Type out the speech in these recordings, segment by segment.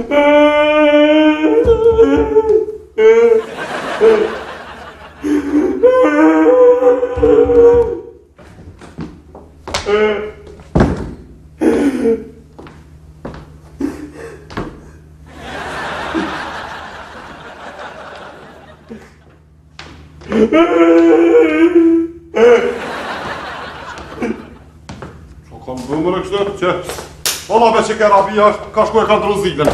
Kam bëmërë kështë që Ola be që kerabia ka shku e ka ndru zilën.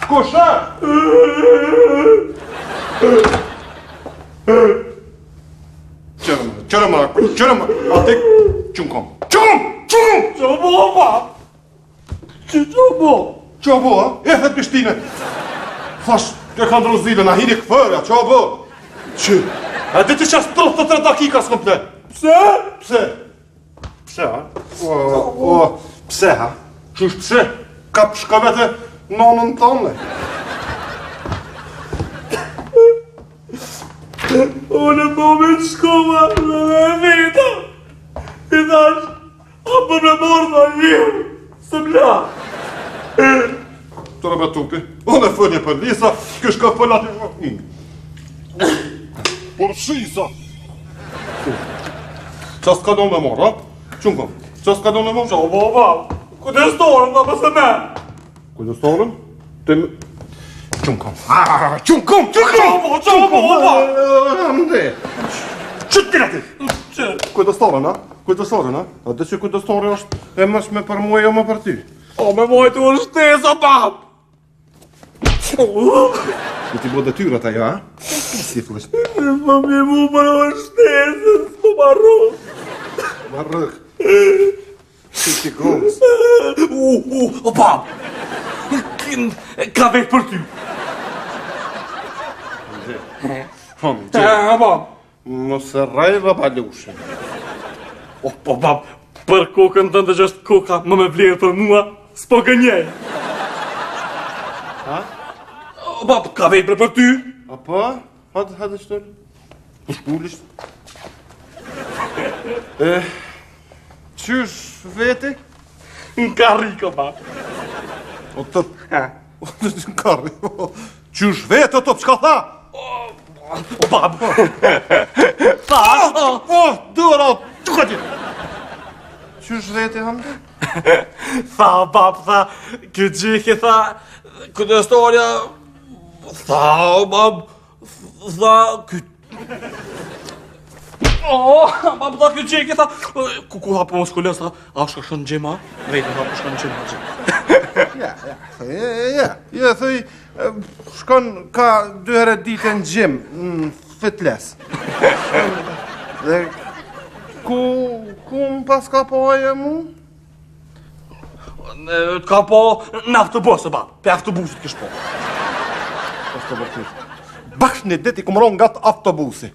Kushe? Qërëmë, ati qëmë kom. Qëmë! Baba! Qa bo, a? E thet pishtine. Thash, e ka ndru zilën, a hini këfërja, qa bo? Që? A di të qas 33 dakika s'kom ple. Pse, a? Pse, ha? Qush pse? Ka shka vete nonën tonë. Unë po me të shkova dhe veta. I thash, a për me morë dhe një, së mla. Të rëbe tupi, unë e fënje për Lisa, kësh ka fëllat i... Por shisa! Qa s'ka do me morë, a? Qënë kom? Qa s'ka do me morë? Qa, baba? Kudestorën, da pëse me? Kudestorën? Të më... Qënë kom? Ande! Që t'ira ti? Kudestorën, a? Kudestorën, a? A dhe që kudestorën është e mësh me për muaj o me për ty? O, me mojtë u shtesa, bab! Në t'i bo dhe tyrat ajo, a? Si flesh? Më mi mu për u shtesën, s'po marrën. Marrëk. Si t'i komës. O, bab! Ka vetë për ty. Bab! Mos e rajva balushe. O, po, bab, për kokën të ndë gjështë koka më me vlerë për mua, s'po gënjej. Ha? O, bab, ka vetë për ty. A po? Hajde qëtër. Shpullisht. Qysh veti? Në karriko, bab. O të... Në karri. Qysh veti o të pëçka tha? O, bab. Tha. Dëra, që ka ti? Qysh veti, hamde? Tha, bab, tha, kjo gjikë, tha, këtë historia, tha, bab, tha, bab, tha, kjo gjikë, tha, ku tha po mos kulles, tha, a shka shën gjema, vejtë, tha, po shka në qenë gjema. Ja, thëj, shkon ka 2 herë ditë në gjim, në fitles. Dhe, ku më pas ka po aje mu? Ka po në autobusë, bab, pe autobusit kësh po. Bash një dit i këmë ronë nga të autobusi.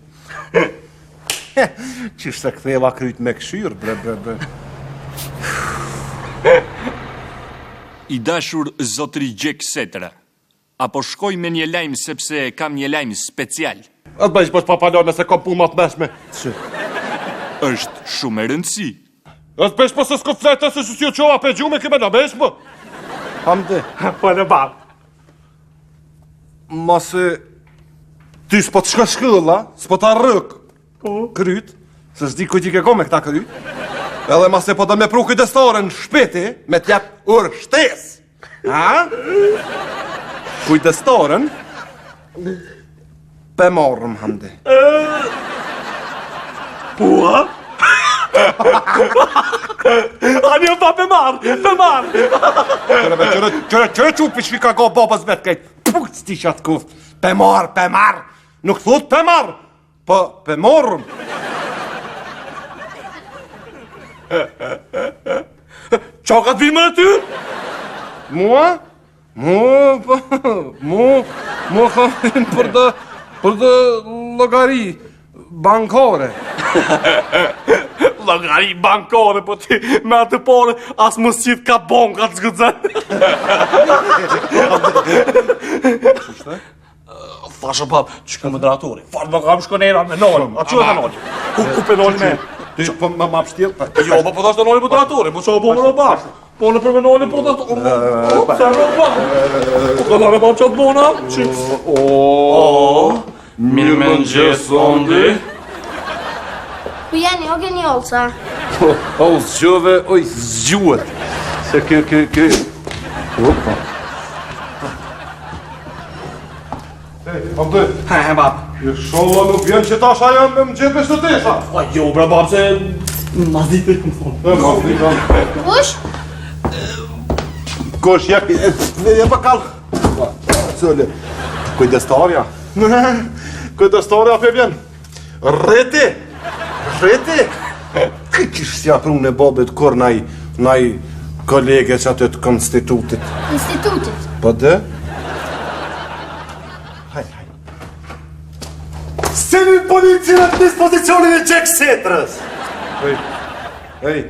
Qish se këtheva kryt me këshyrë, bre. I dashur zotri Gjek Setra, apo shkoj me një lajmë sepse kam një lajmë special. Atë bëjsh bësh papalone se kom punë ma të meshme. Është shumë e rëndësi. Atë bëjsh po se s'ko flete se si o qova pe gjume këme në bëjsh po. Hamdi. Po në bab. Masi ty s'po të shka shkëlla, s'po të rëk kryt, se s'di kujt i ke ko me këta kryt, edhe masi po të me pru kujdestore në shpeti, me t'jap urë shtes. Ha? Kujdestoren, pe morëm, Hamdi. Pua? Ani o pa pe marë. Qëre qupi shvika go babës vetë kajtë, puc ti qatë kuft, pe marë, nuk thot pe marë, po pe morëm. Qa ka të vinë më në ty? Mua ka vinë për dhe logari bankore. Logari bankore, po ti me atë pore as më qitë ka bonka të zgëdzën. Qështë? Thashe pap, që ka moderatori, farë më kam shkonera me nolë, a që dhe nolë? Ku pe nolë me? Ty po më pështjel? Jo, po thashe nolë moderatori, po që o bo më në bashkë. Po në përmenoni po të... Se roba! Po ka dare pa qatë bona? Mirë me ngjes Ondi. Ku jeni, o keni olca? O, zgjove, oj, zgjuhet. Se kë... Opa. Ondi, He, bab. inshallah nuk vjen që tash ajo me më gjepes të tesha. A jo, bra, bab, se... Ma ditë këmë thonë. Ma ditë. Kush? Kush, je pa kallë. Cële, kujdestarja. Kujdestarja për vjen. Rreti. Kështë si apru në babet kur naj kolege që atë të konstitutit. Institutit. Po dhe? Haj. Selim policia në dispozicionin e Jack Setrës. Ej.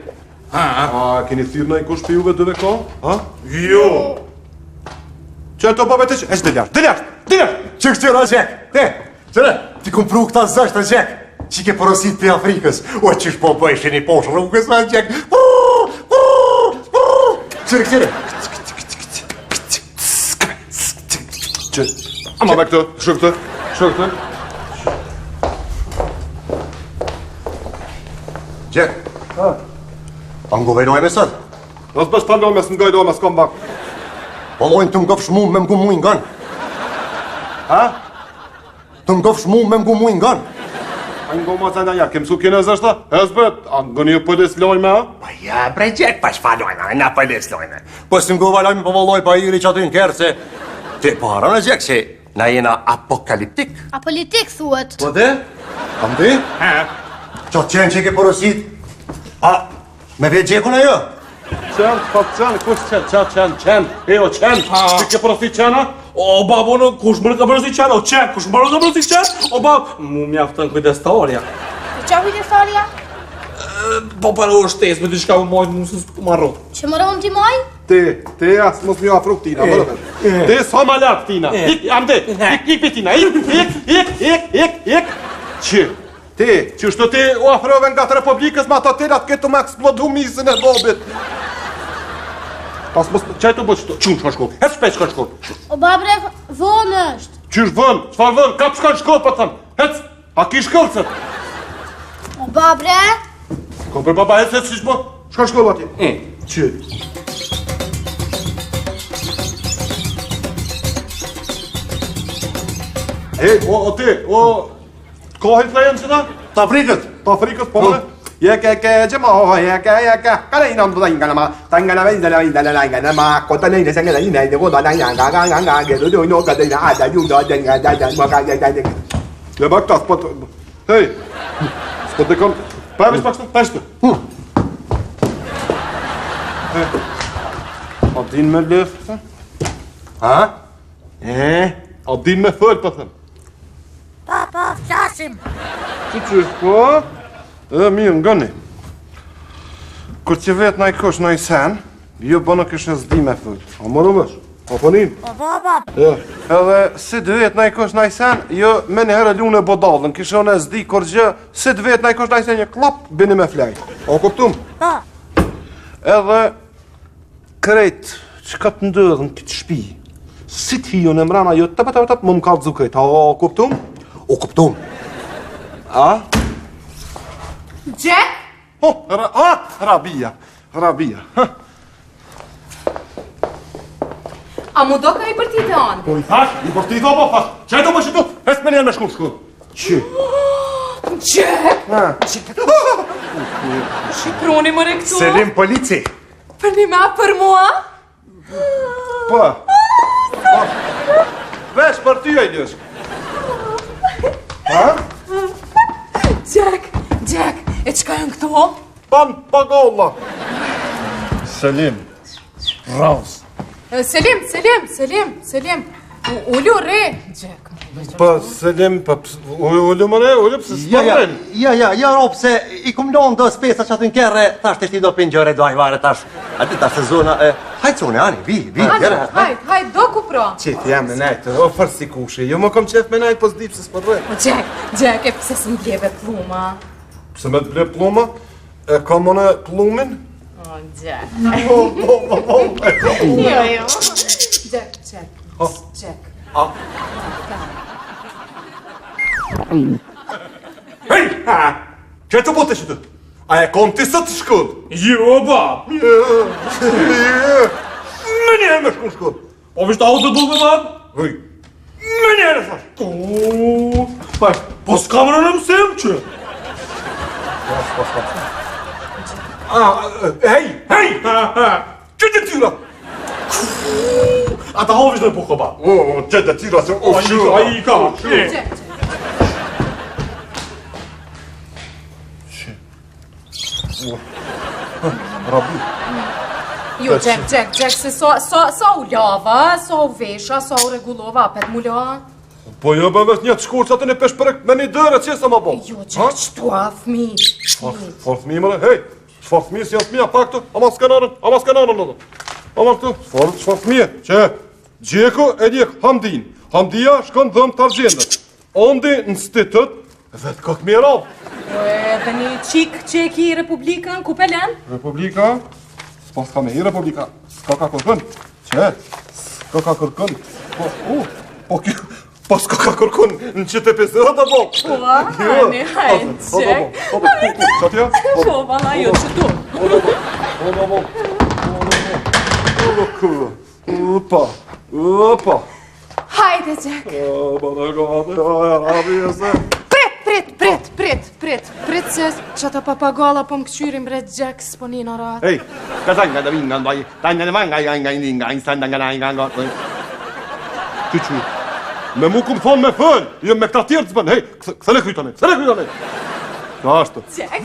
A, keni thyrë në i kush për juve dëve ka? Ha? Jo. Që e to babet e që? E që dë ljartë. Që kështjera Jack? Qëre, ti kum pru këta zështë Jack. Që ke porosit për Afrikës. O, qësh po bëjshin i poshë rrugës me Jack. Qëre. Që? Ama me këtë, shë këtë. Jack. Am guvernoj me sot. Nësë bësh të lomes në gajdo me s'kom bak. Polojnë të mgëf shmu me mgu mu ingan. Ha? Të mgëf shmu me mgu mu ingan. A ngo ma të ja, kem su kene zështa? E zbët, a ngo një pëllis lojnë me ha? Pa ja, bre Jack, pa shfalojnë, na pëllis lojnë. Po si mgu valojnë po valloj pa iri që aty në kërë, se... Ti para në Jack, që na jena apokaliptik. A politik thuhet. Po dhe? Kam di? Qo qenë që ke porosit? A, me vjetë Gjekun e jo? Qenë, kush qenë? Ejo, qenë, që ke prosit qena? O, babo, në kush më në ka përësi qenë? O, qenë, kush më në ka përësi qenë? O, babo, mu mjaftën kujdestarja. Qa kujdestarja? Po për u shtesë, me t'i shka u mojnë mu se s'pu marro. Që më ronë ti moj? Ti asë mos mjo afru këtina, mërë. Ti s'ha ma lartë tina. Ik, jam ti. Ik për tina. Ik. Që? Ti, që shtu ti u afrove nga të Republikës ma të telat këtë me eksplodu misën e bobit. Pas mos, qaj të bëtë qënë shka shkollë? Hes shpej shka shkollë? O babre, vonë është. Qysh vën? Qfar vën? Kap shka shkollë për thëmë? Hec, a ki shkollëcët? O babre, Ko për baba hec, hec, shishmo? Shka shkollë ati? Që? Ej, o ti, kohit në jenë që ta? Ta frikët. Ta frikët, po mëne? Jeke, gjema, jeke, kare i nëmë të dajnë nga tangana vejnë nga ma, kota lejnë se nga lejnë, dhe voda lejnë nga, gëdu du në këtë në ada, ju do dhe nga, Le bak ta, s'pot... Hej, s'pot dhe kon... Pavish pak s'pot, pashtë. A din me lëfë, Ha? a din me fëllë, për thëmë. pa, flasim. Që po? Mirë, ngëni. Kur që vetë na i kosh na i sen, jo bënë kështë zdi me fëllë. A më rëvësh? A pënin? Edhe si dë vetë na i kosh na i sen, jo me një herë lune bodallën, kështë në zdi kur gjë, si dë vetë na i kosh na i sen një klap, bini me flaj. A kuptum? Edhe krejt që ka të ndëdhën këtë shpi, si t'hijo në mrana, jo të më më kalë zukajt. A kuptum? O kuptum. A? Jack? Oh, Rabia. A mu do ka i përti të anë? Po i thash, i përti do po thash. Qaj të më shitu, hes me njerë me shku. Që? Jack? Shiproni më re këtu? Selim polici. Për një ma për mua? Po. Vesh për ty e njësh. Ha? Jack, e qka jën këto? Pan pagolla. Selim. Raus. Selim. Ullu re, Jack. Po, Selim, ullu më re, ullu pëse s'përren. Ja, rob, se i kum lonë do spesa që aty në kërre, tash të shti do pingjore, do ajvare, tash. Ati tash të zona, hajtë zone, ani, vi, gjere. Hajt, do ku pro? Qit, jam me najtë, o fërsi kushi, jo më kom qef me najtë, po s'di pëse s'përren. O Jack, e pëse s'm bjeve pluma? Pse me të ble pluma, e ka mëne plumin? Jack. Jo. Jack. Hej! Që të bote që të? A e kom të sot shkull? Jo, bab. Me njerë me shkull. Po vishtë auto të duke, bab? Hej! Me njerë e thash. Po s'kam në mësim që? Hej! Që të tyra? Ata hovish në puko, bab. Që të tyra se o shura. A i ka. Jack. Rabi. Jo, Jack, se sa u lava, sa u vesha, sa u regulova, apet mu la. Po jo bëves një të shkurë që atë në pesh përrek me një dërë që sa ma bo. Jo, Jack, qëtu a fmi. Çfarë fëmijë mëre? Hej, çfarë fëmijë si janë fëmija pak të? Ama skanarën lëdo. Ama këtu, çfarë fëmijë? Që Gjeku e njek Hamdin. Hamdia shkon dhëm të argjendët. Ondi në institut, vetë kok mirë. Edhe një qeki Republikën, ku pelen? Republika, s'pas ka me i Republika. S'ka ka kërkën. Që? S'ka ka kërkën. Po s'ka ka kërkën në qëtë episod, apo? Po, hani, hajnë, Jack. Qatja? Po, vala, jo, qëtu. Opa. Hajde, Jack. Prit, se që ta papagalla po më këqyrim bre Jack s'po një në ratë. Hej, Qyqy, me mu ku më thonë me fëll, jo me këta tjerë të zbën, hej, këthele krytane. Ka ashtë. Jack,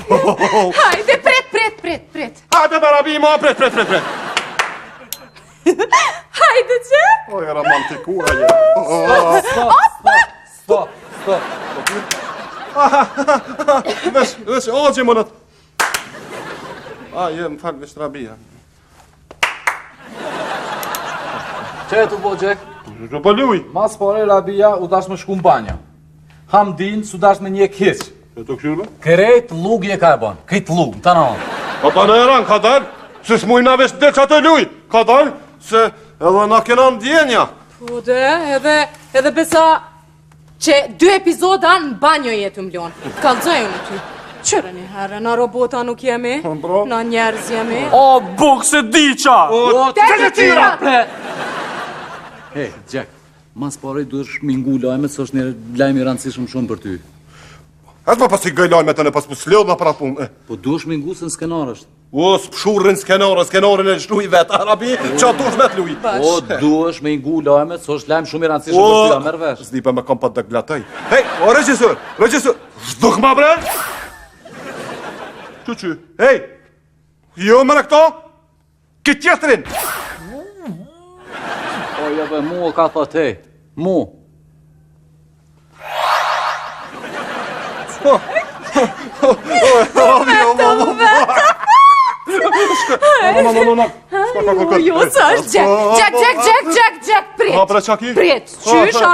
hajde, prit. Hajde, barabi, ma, pret. Hajde, Jack. O, e romantikura, je. Stop. Vesh, ogje, monat. Më falë, vesh rabia. Që e të bo, Jack? Që po luj. Mas pare, Rabia u dash me shku në banjo. Hamdin su dash me njek hiq. E të këshirë? Kërejt lugje ka e ban. Këtë lug, në të në anë. Ka ta në eran, ka dalë, se s'mujna vesh dhe që atë luj. Ka dalë, se edhe na kena ndjenja. Po dhe, edhe besa që 2 epizoda në banjo jetë mlion. Kalzojnë në ty. Qërë një herë, na robota nuk jemi, na njerëz jemi. O, buk se diqa! Të tira! Hej, Jack, mas pare duesh mingu lajmet, së është një lajmë i rëndësishëm shumë për ty. Atë pa pasi gëj lajme të në pas puslodh në para punë. Po duesh mingu se në skenar është. O, s'pshurrin skenarin e shluj vetë, Arabi, që dush me t'luj. Po duesh mingu lajmet, së është lajmë shumë i rëndësishëm për ty, a merë vesh. S'di pa me kom pa të glatoj. Hej, o, regjisor, zhduk ma bre? Qy, hej, jo me në këto, këtë qestrin. O, jebe, mu o ka thot, hej, mu. Jo, së është Jack, prit. Ha, pra qaki? Prit, qysha.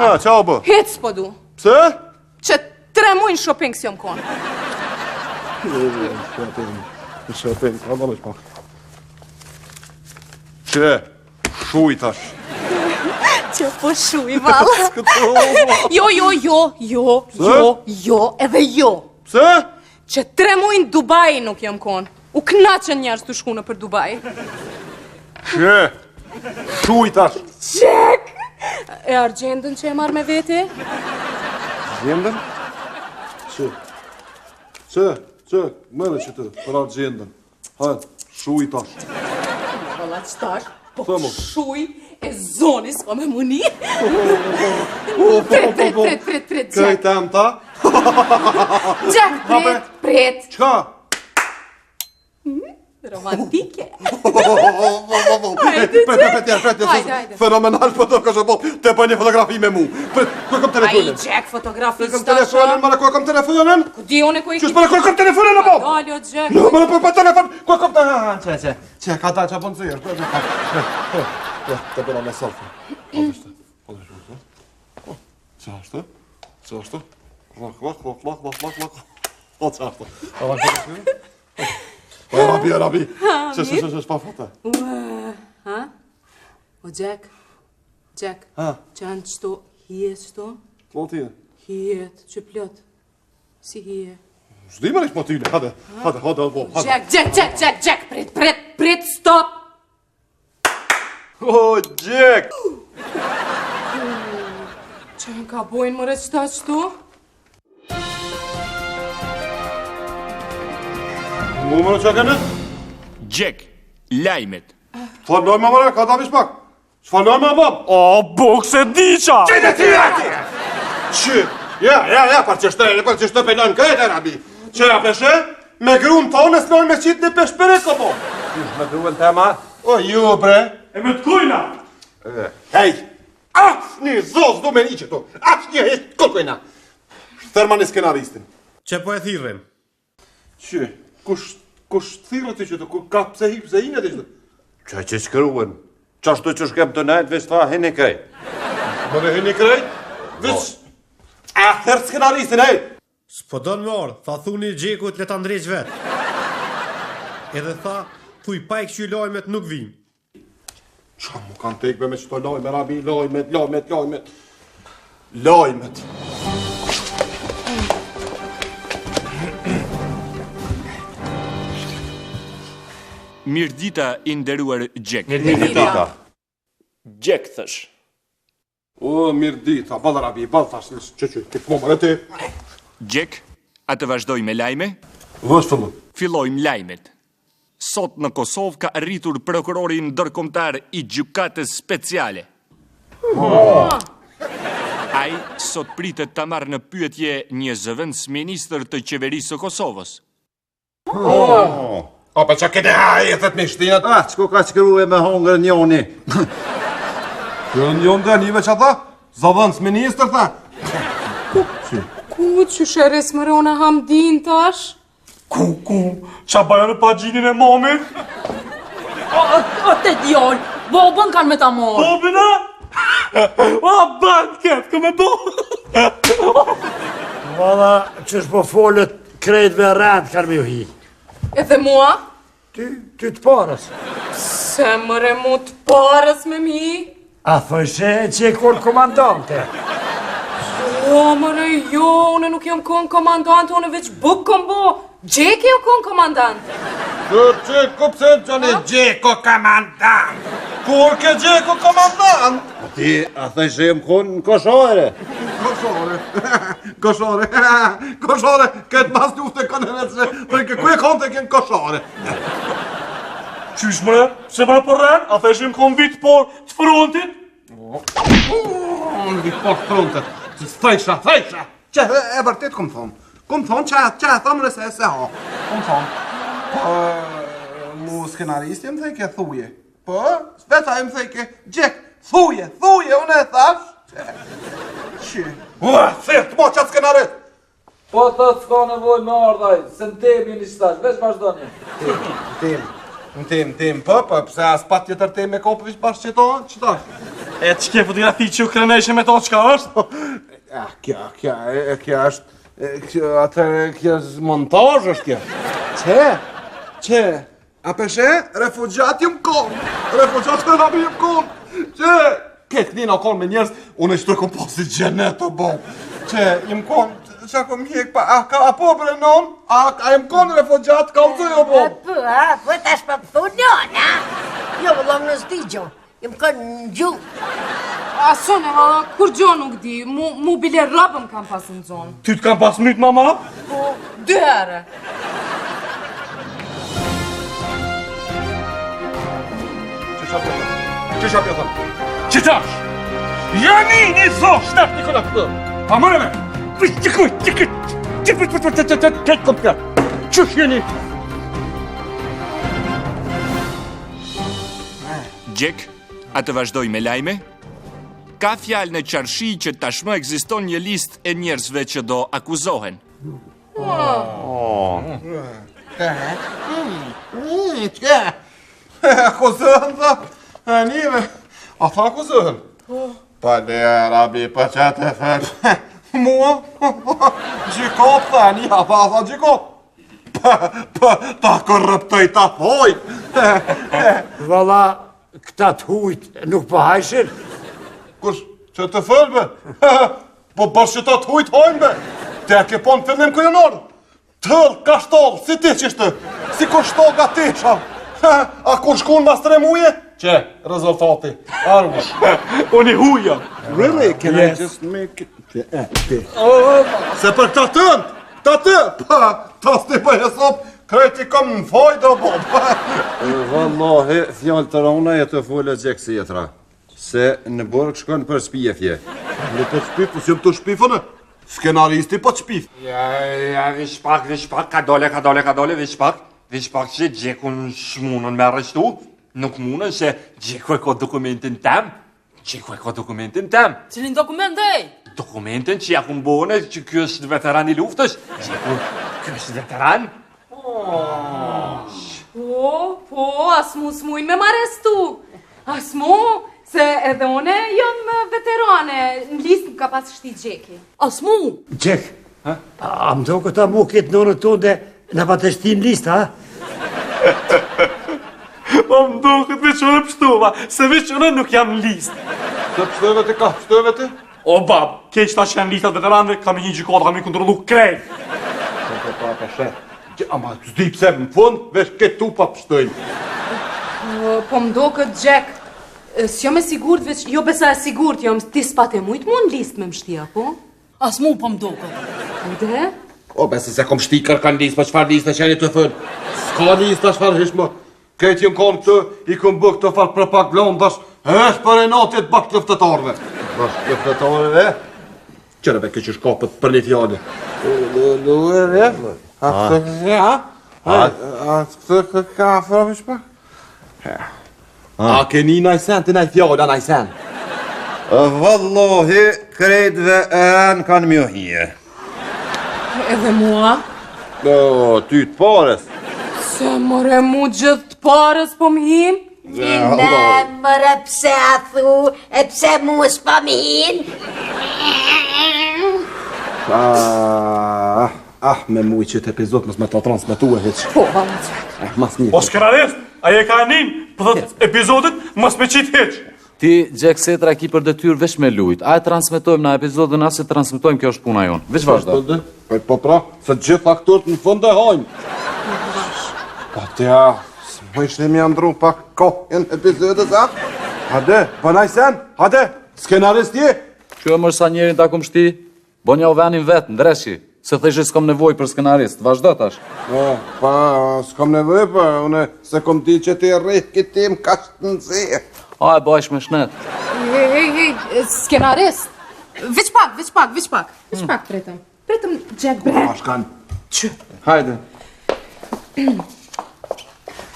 Ha, qa o bë? Hec po du. Pse? Që 3 mujnë shopping si jom konë. Shopping, ka më pak. Që, shuj tash. Që po shuj, vala. Jo, edhe jo. Pse? Që 3 mujnë Dubai nuk jom konë. U knaqen njerës të shkune për Dubai. Që, shuj tash. Jack! E argjendën që e marrë me veti? Argjendën? Që, mërë që të, për argjendën. Hajtë, shuj tash. Valla qëtash, po Thëmo. shuj e zoni s'ka me muni. Prit, Jack. Këjtem ta? Jack, prit. Qka? Romantike. Hajde. Fenomenal fotografi, po, te për një fotografi me mu. Ku e kom Ai, telefonin? Jack, fotografist Kom telefonin, mara, ku e kom telefonin? Ku di une ku e Qështë mara, ku e kom telefonin, apo? Daljo, Jack. Jo, mara, për telefon, ku e kom telefonin? Që, ka ta që punë zirë. Te bëra me selfie. Që ashtë? Lak. O, që ashtë? Rabi, Rabi. Që, pa fata. Ha? O Jack, që anë qëto hijet qëto? Po ti. Hijet, që plot. Si hije? Zdi më rish më tyne, hade, po. Jack, prit, stop! O, Jack! Që në ka bojnë më qëta qëto? Mu më në që kënë? Jack, lajmet. Faloj më mëre, ka da pak. Faloj më bab. O, buk se diqa! Qëtë ti ati! Që? Ja, për që shtë pelon këtë, Rabi. Që ja peshe? Me grunë tonë s'noj me qitë një peshpere, ko po? Me gruën tema? O, ju, bre. E me të kujna! Hej! Asni zos do me një që to. Asni e kolkojna. Thërma një skenaristin. Që po e thirrim? Që? Kush thirë të që të ka pse hinë të që? Që shkruen. Qashtu që shkem të najtë, veç tha hini krej. Më në hini krej? Veç... A, thërë skenaristin, hej! S'po do në më orë, tha thuni Gjekut le ta ndreq vetë. Edhe tha, thuj pa i këshu lojmet nuk vim. Qa mu kanë tekbe me qëto lojme, Rabi, lojmet. Mirdita i nderuar Jack. Mirdita. Jack thësh. O, mirë dita, balla Rabi, balla thash, që, këtë momër e ti. Jack, a të vazhdoj me lajme? Vështë fëllu. Fillojmë lajmet. Sot në Kosovë ka rritur prokurori ndërkombëtar i gjykatës speciale. Ai sot pritet ta marrë në pyetje një zëvendës ministër të qeverisë së Kosovës. O, për që këtë hajetët me shtinët? Qko ka shkru e me hongër njoni? Kjo njën dhe një veç ata? Zëvendës ministër, tha? Ku që shëres më rona Hamdin tash? Ku, qa baja në pagjinin e momit? O te djallë, bobën kanë me ta morë. Bobina? O, ban ketë, këme bo. Valla, që është po folët krejtve rrënd kanë me ju hi. Edhe mua? Ty të parës. Se mëre mu të parës me mi? A thëshe që e konë komandante. O, mëre jo, une nuk jam konë komandante, une veç buk kom bo. Gjeki jo konë komandante. Gjeko, pëse që një Gjeko komandant? Kur ke Gjeko komandant? Ti, a thëshe jem konë në koshore? Koshore, këtë mas njufte kënë e vetëse, përke ku e konë të kënë koshore? Qysh mëre, se mëre për rren, a theshim kom vit por të frontit? Në vit por të frontit, që thejsha. Që e vërtit këmë thonë, që e thamë nëse e se ha. Këmë thonë, mu skenaristë jem thejke thuje. Po, vetë a jem thejke, Gjek, thuje, unë e thash. Që? Thirtë mo qatë skenarit! Po thot s'ka nevoj me ardhaj, se në temi një shtash, veç vazhdoni. Tim, po, pëse as pa tjetër tim e kopë vishë bashkë qëtash? E që ke fotografi që u kreneshe me to qka është? Kja është, kjo është montaj është kjo. Që? A peshe, refugjat jëm konë, refugjat të rabi jëm konë, që? Këtë një në konë me njerës, unë e që të kom posi gjenet të bo. Që, jëm konë, që kom hjek pa, a po bre non? A jem konë refugjat, ka u të jo bo? Po tash pa pëthu njën, a? Jo, vëllam në zdigjo, jem konë në gjuhë. A sone, kur gjo nuk di, mu bile rabëm kam pas në zonë. Ty të kam pas mytë, mama? Po, 2 herë. Që shapjotën? Që qash? Jani një zosh, shtet një këna këtë. Pa mëre me? Këtë kom këtë. Qësh jeni? Jack, a të vazhdoj me lajme? Ka fjalë në qarshi që tashmë ekziston një listë e njerëzve që do akuzohen. Që? Akuzohen, tha? Njëve, a tha akuzohen? Pa le, rabi, pa qatë e fërë. Mua? Gjikop, tha, një, a tha gjikop. ta korruptoj, ta thoj. Valla, këta të hujt nuk po hajshin. Kush, që të fëllbe? Po bashkë që ta të hujt hojnë, be. Te ke po në fillim kërënor. Tëll, ka shtall, si ti qishtë, si kur shtall ga ti shav. A kur shkun mas 3 muje? Që, rezultati, armush. Unë i huja. Really? Can I just make it? Se për këta tënd, këta të, pa, ta s'ti për e sop, krejti kom në foj do bo. Wallahi, fjallë të rauna e të folë gjekë si jetra. Se në borg shkon për shpjefje. Në të shpif, si jëm të shpifënë, skenaristi po të shpif. Ja, vish pak, ka dole, vish pak që gjekun shmunën me arrestu, nuk munën se gjeku e ka dokumentin tem. Cilin dokument ej? Dokumentin që ja kun bone që kjo është veteran i luftës. Gjeku, kjo është veteran. Po, asmu s'mujnë me m'arrestu. Asmu, se edhe une jom veterane, në listë më ka pas shti gjeki. Asmu! Gjek, a më do këta mu këtë nërën tonë dhe në pa të shti në listë, ha? Po më do këtë veqënë pështova, se veqënë nuk jam në listë. Se pështëve ti ka, pështëve ti? O bab, keq ta që janë listat veteranëve, kam i një gjikota, kam i kontrolu krejt. Pa shet, ama s'di pse më fund, vesh këtë tu pa pështëjnë. Po më do këtë gjek, s'jo me sigurt, veç jo besa e sigurt, jo ti s'pat e mujt mu në listë me mështia, po? Asmu po më do këtë. Ude? O, besi se kom shti kërkan listë, pa qfar listë në qeni të thënë. S'ka listë, qfar hishmë. Këtë jën konë këtë, i këm bë këtë farë propagandash, është për e natit bashkë lëftetarve. Bashkë lëftetarve? Qëre be këtë që shkapët për një fjallë. A këtë ka afrove shpak? A keni najsen të naj fjallë, a najsen? Wallahi, krejtve e në kanë mjohije. Edhe mua? Ty të pares. Se more mu gjithë parës po m'him? Ne, mërë pse a thu, e pse mu s'pa m'hin? Me muj që të epizod mësë me të transmitu e heq. Po, ba më qëtë. Mas një. Po shkërarest, aje ka nin, për epizodit, mos me qitë heq. Ti, Gjek Setra, ki për detyrë vesh me lujt. A e transmitojmë në epizodën, as e transmitojmë, kjo është puna jonë. Veç vazhdo. Po pra, se gjithë aktorët në fund e hajmë. Pa tja, s'më ishte mi andru pak kohën epizodës, a? Hade, bënaj sen, hade, skenarist je. Që më sa njerin ta kum shti, bo një ovenin vetë, ndreshi. Se thëshë s'kom nevoj për skenarist, vazhdo tash. Pa, s'kom nevoj, pa, une se kom ti që ti rrejt këtim ka shtë nëzirë. A, e bajsh me shnet. Hej, skenarist. Veç pak, pritëm. Pritëm, Gjek bre. Ashkan. Që? Hajde.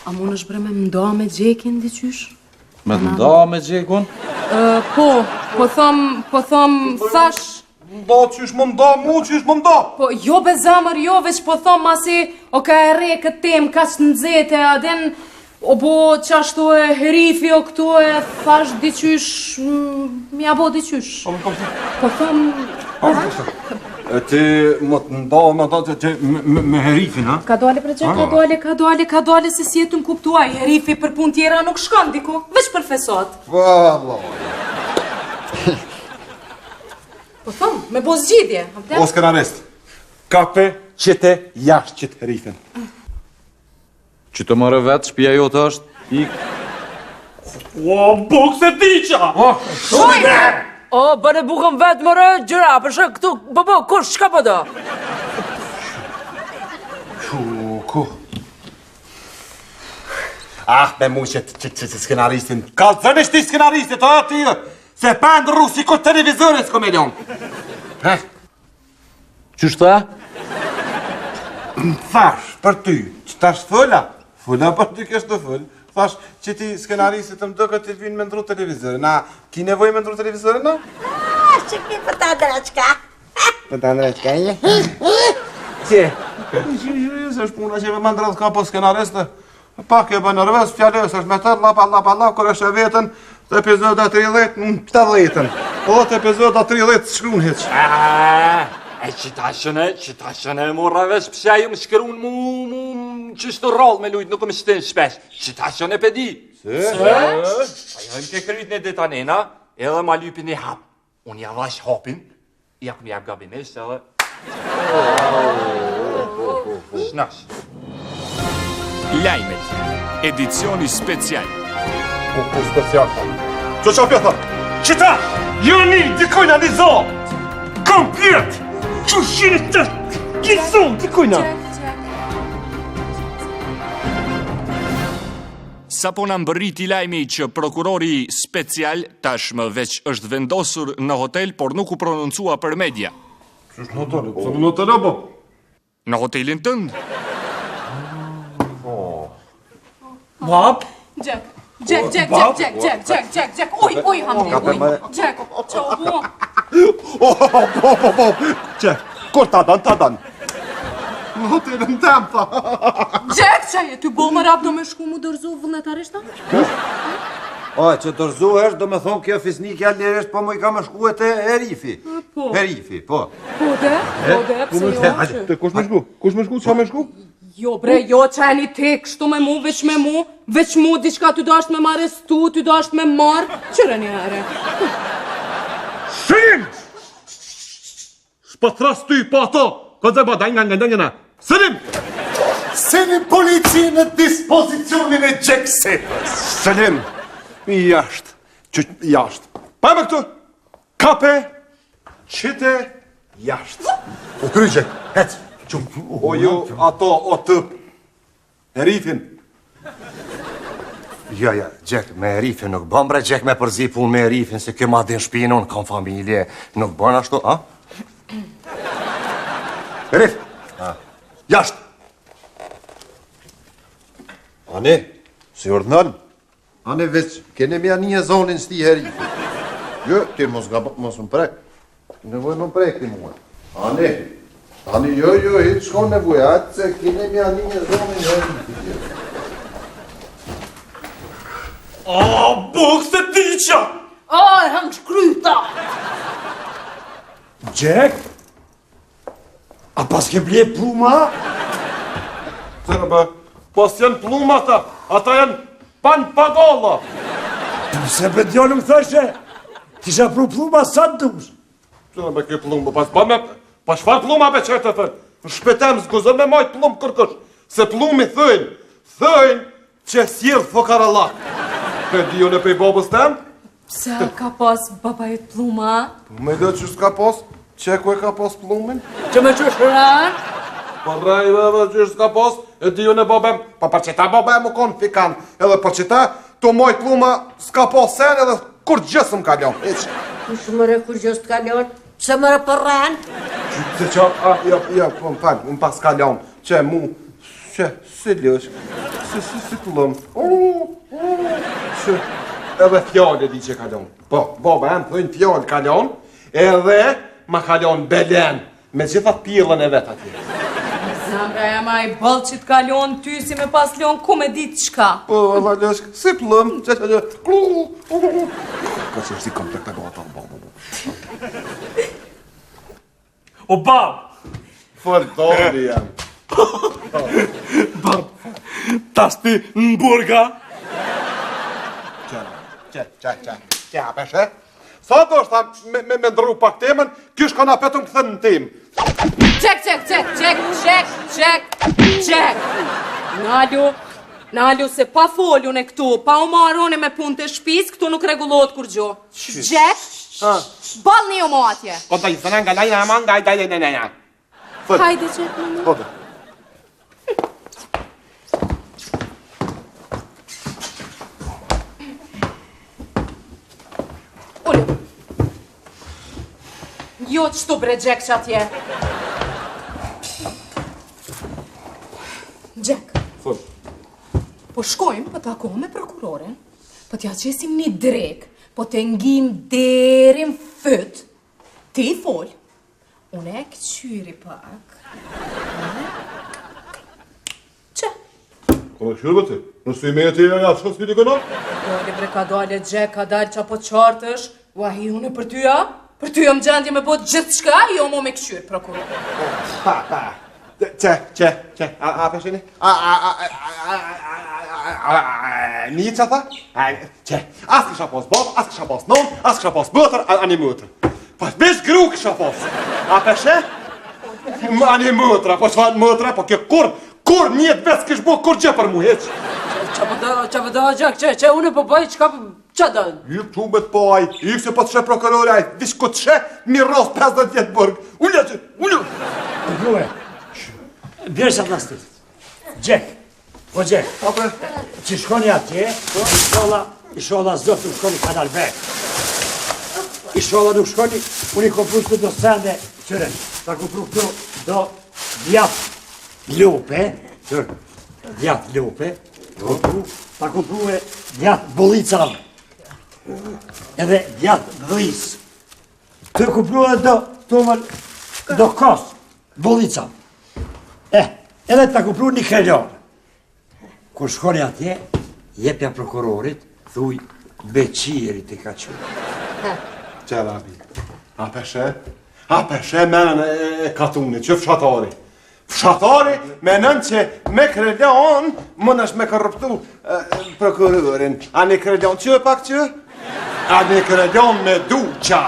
A mund është bre me mdo me Gjekin, diqysh? Me nda me Gjekun? Po thom, thash... Mda qysh më mda, mu qysh më mda. Po, jo be zamër, jo, veç po thom masi o ka e re këtë tem, ka që nëzete, aden, o bo qashtu e herifi o këtu e thash diqysh, mja bo diqysh. Po thom... Ti më të nda, më ta që me herifin, ha? Ka dole për Gjek, ka dole se si jetu më kuptuaj, herifi për pun tjera nuk shkon diko, veç për fesot. Valla. Po thom, me bo zgjidje. O skenarist, kape qëte jashtë qëtë herifin. Që të mërë vetë, shpia jote është, ik. O, bukë se tiqa! O, bëne bukën vetë mërë, gjëra, përshë këtu, kush, qka po do? Ku? Me mu që skenaristin. Ka zënisht ti skenaristit, o ti, se pëndë rusi ku televizorës komedion. Qështë ta? Më thash për ty, që tash fëlla për ty kështë të fëll, thash që ti skenaristit të më do këtë të vinë me ndru televizorën. Na, ki nevoj me ndru televizorën, na? Që ki për ta draqka. Për ta draqka, je? Që? Se është puna që me ndrat ka po skenaristë, pak e bë nërves, fjallës është me tërë, lapa, kër është e vetën, të epizoda 30, në 70-ën. Po të epizoda 30 shkruun heq. E qitashën e mora vesh pëse ju më shkërun mu që shtë rrallë me lujtë, nuk më shtin shpesh. Qitashën e pedi. Se? Ajo më ke kryt në detanena, edhe ma lypin e hap. Unë ja vash hapin, ja ku jap gabimisht edhe... Shnash. Lajmet, edicioni special. Po special. Që qa pjetha? Qita! Joni, dikojna një zonë! Kom pjetë! Që shini të gjithon, dikojna! Sa po në mbërriti lajmi që prokurori special tashmë veç është vendosur në hotel, por nuk u prononcua për media. Që është në hotel? Që në hotel apo? Në hotelin tëndë. Bab? Jack, oj, hamdi, oj, Jack, që o bo? Jack, kur ta dan? Në hotelin tem, tha. Jack, që e ty bo më rap do me shku mu dërzu vullnetarisht ta? O, që dërzuhesh, do me thonë kjo fisnikja lirisht, po mu i ka me shku e te Herifi. Po. Herifi, po. Po de, pse jo që? Te, kush me shku? Kush me shku? Qa me shku? Jo bre, jo që e një te kështu me mu, veç mu, diçka ty do ashtë me marestu, ty do ashtë me marë, qëre një ere. Shim! Shpëthras ty po ato, këtë zëba, daj nga njëna. Sënim! Sënim polici në dispozicionin e Jack Sepers. Sënim! Jashtë. Që jashtë. Pa me këtu! Kape, qite, jashtë. U kryqe, hecë. O ju, ato, o tëp. Herifin. Ja, Jack, me Herifin nuk bën bre, Jack me përzi pun me Herifin, se kjo ma din shpinë, unë kam familje. Nuk bën ashtu, a? Herif! Jashtë! Ane, si ordënën? Ane veç, kene mja një zonin s'ti Herifin. Jo, ti mos më prek. Nevoj më prek ti mua. Ane, jo, hitë shko nevoj, atë se kene mja një zonin Herifin. A, buk se diqa! O, hëngë shkryta! Jack? A pas ke ble pluma? Cërë bë, pas janë pluma ata janë pan pagolla. Se për djallë më thëshe, tisha pru pluma sa të dush. Cërë bë ke pluma, pas shfar pluma be qërë të thënë. Në shpetem zguzën me majtë plumë kërkësh, se plumi thëjnë që sjellë fokarallak. Pe dio në pej babës tem? Pse ka pas babajt pluma? Me dhe që s'ka pas, që ku e ka pas plumin? Që me qësh rran? Po rajve që s'ka pas, e dio në babem, pa për qëta babem u konë fikan, edhe për qëta, të mojt pluma s'ka pas sen edhe kur gjësëm ka ljon, eq. Kush mëre kur gjës të kalon? Që mëre për rran? Se qa, po më falë, më pas ka ljon, që mu, që, si lësh, si plum, që, edhe fjallë e di që kalon. Po, babem, thëjnë fjallë kalon, edhe ma kalon belen, me gjitha pillën e vetë atje. Zamra e ma i bëllë që t'kalion ty si me pas lion ku me ditë qka. Po, Allah lëshk, si plëm, që ka që është i kom të këta gata, O, bab! Fërtori jam. Bab, tas ti në burga? Qa, peshe? Sa do është ta me ndru pak temën, kjo shka na petëm këthën në temë. Qek! Nalu, se pa folju në këtu, pa u marrone me punë të shpis, këtu nuk regulohet kur gjo. Qek, bal një o atje. Po të i thënë nga lajna e manga, dajna. Hajde, Qek, në Po të. Jo qëtu bre Gjek që atje. Gjek. Po shkojmë për të akohë me prokuroren, po t'ja qesim një drek, po të ngim derin fët, ti i fol, une e këqyri pak. Që? Kone këshyrë bëti? Nësë i me e të ja që s'ki t'i këna? Dole bre ka dole Gjek, ka dalë që po qartësh, wahi une për tyja? Për ty jam gjendje me bot gjithë shka, jo mo me këshyr, prokuror. Që, a përshini? Një që tha? Që, as kësha pas bab, as kësha pas non, as kësha pas bëtër, ani mëtër. Pas bish gru kësha pas. A përshe? Ani mëtëra, po që fa mëtëra, po kjo kur njët ves kësh bo, kur gjë për mu, heq. Qa vëda, Gjek, që unë po bëj, qa dojnë? Yk tu me të poj, yk se po të shë prokurore, aj, vish ku të shë, mi ros 50 vjetë bërg. Ullë! Grue, bjerë sa të nastit. Gjek, po Gjek, që shkoni atje, isholla zot nuk shkoni Kanal B. Isholla nuk shkoni, unë i kompru këtu do sende, qëre, ta kompru këtu do djatë lupe, djatë lupe, ta kompru e djatë bollicav, edhe djatë dhis. Të kompru e do kos, bollicav. Edhe ta kompru një krelon. Kur shkoni atje, jepja prokurorit, thuj beqirit i ka qërë. Qela abi, a përshe menën e katunit, që fshatari. Fshatari menën që me krelion më nësh me korruptu prokurorin. A një krelion që pak që? A një krelion me duqa.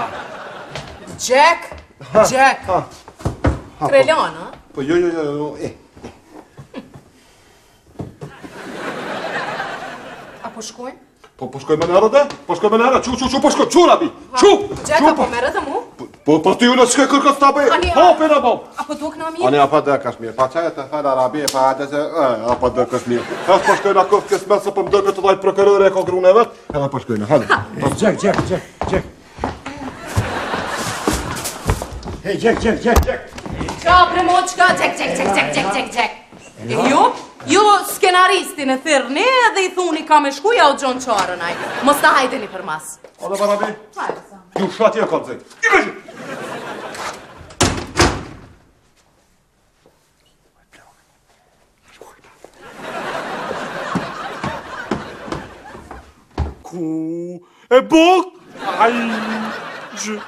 Gjek, krelion, ha? Po jo, A po shkojnë? Po shkoj me nërë dhe? Po shkoj me nërë, po shkoj, qu rabi, qu! Gjek, a po mere dhe mu? Po ty unë shkoj kërkës të abej, hopi në bom! A po duk në mirë? Ani, apa dhe kash mirë, pa qaj të thajnë arabi, pa hajtë që, apa dhe kash mirë. Hash po shkoj në këfë kësë mesë, po më dërë të dajtë prokurore e kongrune e vetë, edhe po shkoj në, halë. Gjek. Hej, Gjek. Qa, premoqka, Gjek. Ju skenaristin e thyrni edhe i thuni ka me shkuja o Gjon Qarën aj. Mos të hajdeni për mas. O dhe barabi? Ju shati e kam zej. I veqin! Ku e bok? Aj, gjë.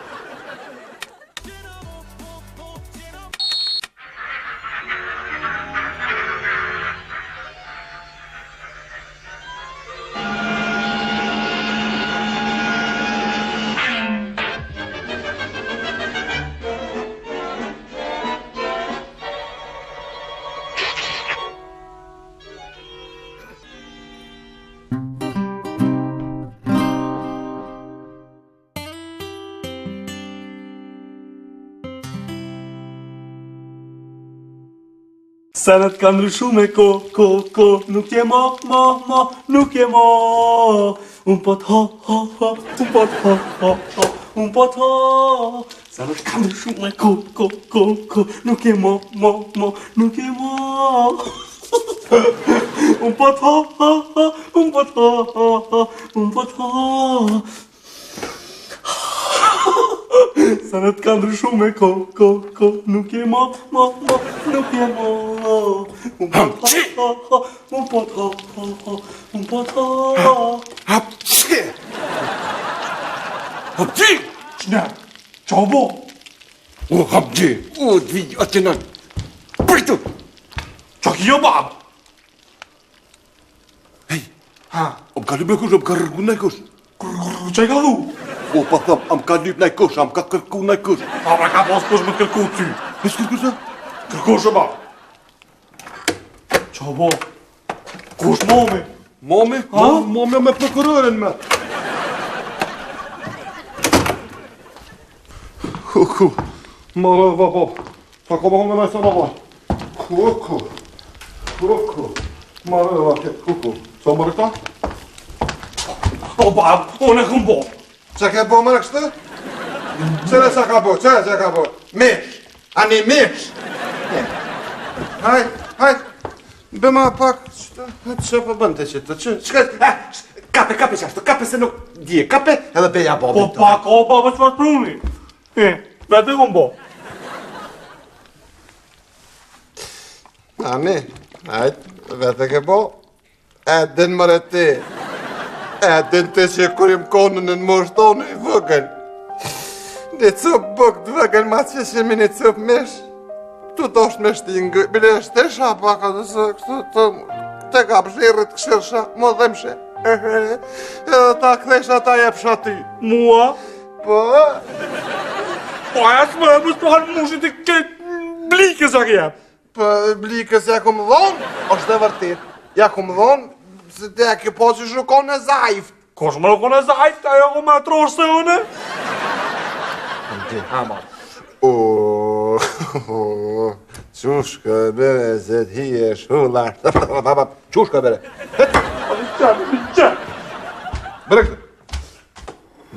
Senet ka ndryshu me ko, nuk je mo, nuk je mo. Un pot ha, un pot ha, un pot ha. Senet ka ndryshu me ko, nuk je mo, nuk je mo. Un pot ha, un pot ha, un pot ha. Senet ka ndryshu me ko, nuk je mo, nuk je mo. Un pot ha. Hapqe! Qne, qa bo? O, hapqe! O, dhvi, atë nën! Pritu! Qa ki jo bab? Hej! Am ka lyp në kush, am ka rërgu në kush! Qa i ka dhu? O, pa thëm, am ka lyp në kush, am ka kërku në kush! A, pra ka pas kush me kërku ty. Hes kërku se? Kërkush e bab. Qa bo? Kush momi? Momi? Momi me prokurorin me! Ku, marë dhe bab, ta ko marë me se në vaj. Ku, marë dhe vaj, ku, sa marë këta? O bab, unë e këm bo. Që ke bo marë kështë? Qëre që ka bo? Mish! Ani mish! Hajt, bëma pak, që për bënd të qitë, që? Kape qashtu, kape se nuk dje, kape edhe beja bobi. Po pak, o baba që farë pruni. Vete këm bo. Ani, hajt, vete ke bo, edin mërë ti. Edin të që kurim konën në mështoni i vëgën. Një cëp bëk të vëgën ma që shemi një cëp mesh. Tu dosh me shtingë, bile është e shapa ka dhe se kështu të ka pëshirët këshirsha, më dhemshe. Edhe ta kthesha ta jepsha ty. Mua? Po? Po aja s'më e mësë po halë mushit e ke blikës a kjep. Po blikës ja ku më dhonë, është e vërtit. Ja ku më dhonë, se te ja ke po që shukon e zajft. Ko shë më rukon e zajft, ajo ku me trosh se une? Hama. Qushka bere, se t'hi e shullar. Qushka bere. Bere këtë.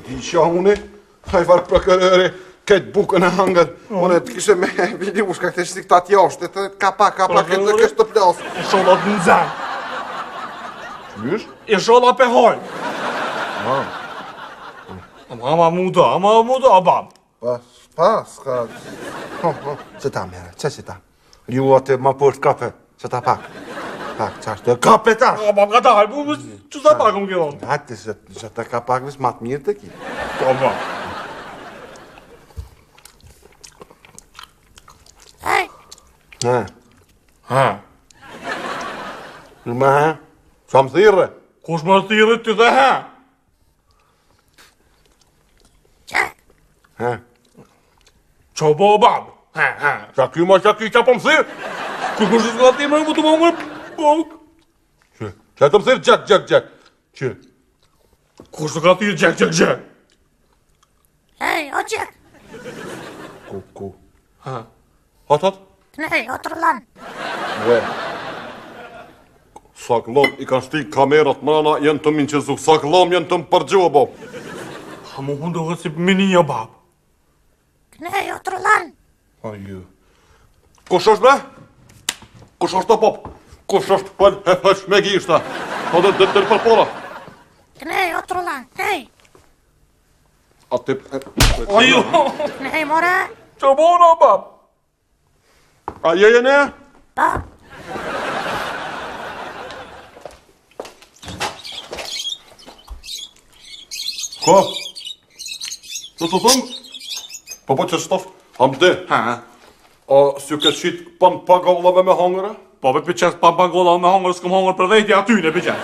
Di qa une, hajfar prokurëri, këtë bukën e hangët. Une të kishe me vidi ushka këtë shtik të atjashtë, të kapa, këtë kështë të plasë. I sholat në zemë. Qysh? I sholat pe hojnë. Ama muda, bab. Pas, ka... Që ta mere, që ta? Ju atë ma përsht kape, që ta pak. Pak, qashtë, kape tash! Bab, ka dalë, që sa pak më këllon? Hati, që ta ka pak vis matë mirë të ki. Po, bab. Ha? Në me ha? Qa më thire? Kush më thire ty dhe ha? Ha? Qa bo, bab? Qa ky ma qa ky qa po më thirë? Kush nga ti më të më më bok? Qa të më thirë gjek? Që? Kush nga ti gjek? Hej, o gjek! Ku? Ha? Hot? Knej, o tërlan! Ve. Saklom i kanë shtik kamerat mrana, jenë të minë qëzuk. Saklom jenë të më përgjua, bob. Ha mu mundohet si minia, bab. Knej, o tërlan! Aju. Kush është bre? Kush është të pop? Kush është për hefësh me gishta? Po dhe të për pora. Knej, o tërlan, knej! A ti... Aju! Knej, more! Qa bona, bab? A je ne? Pa! Ko? Që të thëmë? Po që shtofë? Hamdi? Ha? A si ju këtë qitë pan pagallave me hangëre? Po me pëqes pan pagallave me hangër, s'këm hangër për dhejtja aty në pëqes.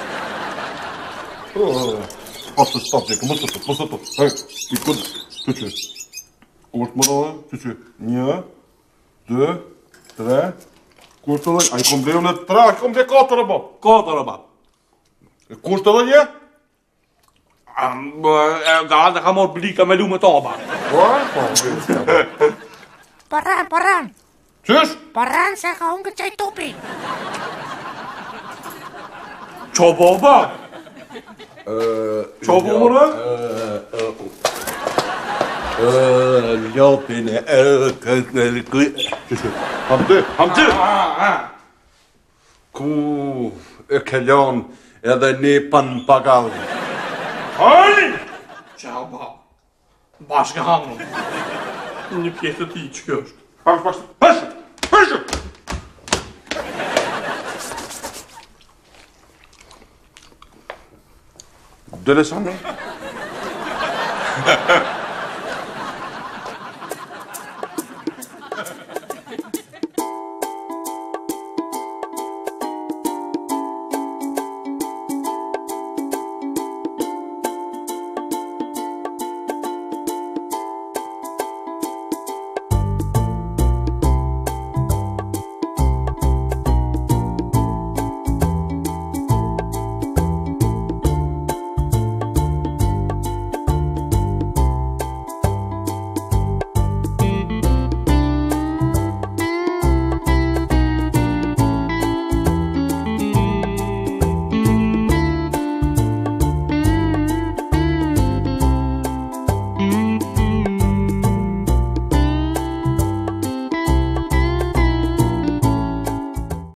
Pa të stop, gjekë, mësë të. Hej, i këtë, të që. Ku është më dojë? Të që. 1, 2, 3, ku është të dojë? A i kom bleju në 3, a i kom bleju 4, bab. 4, bab. Ku është të dojë? Gallë ka morë blika me lume ta, bab. Paran! Qysh? Paran se ka unë këtë qaj tupi! Qa bo, bab? Qa bo, mëre? Ljopin Hamdi! Ku e kellon edhe një pan pagall. Hajni! Qa, bab? Bashkë hangën. Një pjesë të ti, që kjo është? Hëshë! Dele sa me?